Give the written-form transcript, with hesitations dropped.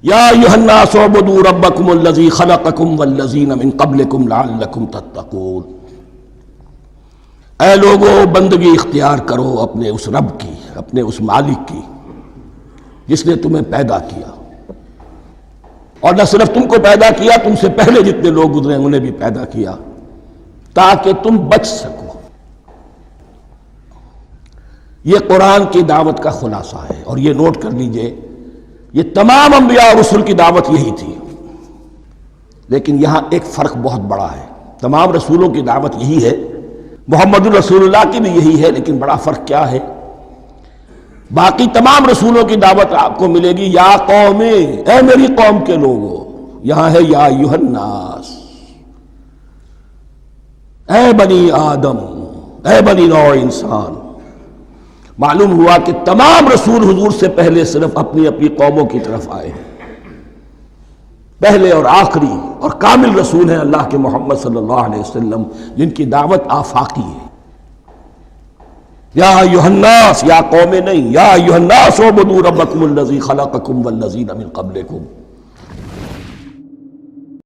یا ایھا الناس اعبدوا ربکم الذی خلقکم والذین من قبلکم لعلکم تتقون، اے لوگو بندگی اختیار کرو اپنے اس رب کی، اپنے اس مالک کی جس نے تمہیں پیدا کیا، اور نہ صرف تم کو پیدا کیا، تم سے پہلے جتنے لوگ گزرے انہیں بھی پیدا کیا تاکہ تم بچ سکو۔ یہ قرآن کی دعوت کا خلاصہ ہے، اور یہ نوٹ کر لیجئے یہ تمام انبیاء اور رسول کی دعوت یہی تھی، لیکن یہاں ایک فرق بہت بڑا ہے۔ تمام رسولوں کی دعوت یہی ہے، محمد الرسول اللہ کی بھی یہی ہے، لیکن بڑا فرق کیا ہے؟ باقی تمام رسولوں کی دعوت آپ کو ملے گی یا قوم، اے میری قوم کے لوگوں، یہاں ہے یا ایھا الناس، اے بنی آدم، اے بنی نوع انسان۔ معلوم ہوا کہ تمام رسول حضور سے پہلے صرف اپنی اپنی قوموں کی طرف آئے ہیں۔ پہلے اور آخری اور کامل رسول ہیں اللہ کے محمد صلی اللہ علیہ وسلم، جن کی دعوت آفاقی ہے۔ یا ایھا الناس، یا قوم نہیں، یا ایھا الناس اعبدوا ربکم الذی خلقکم والذین من قبلکم۔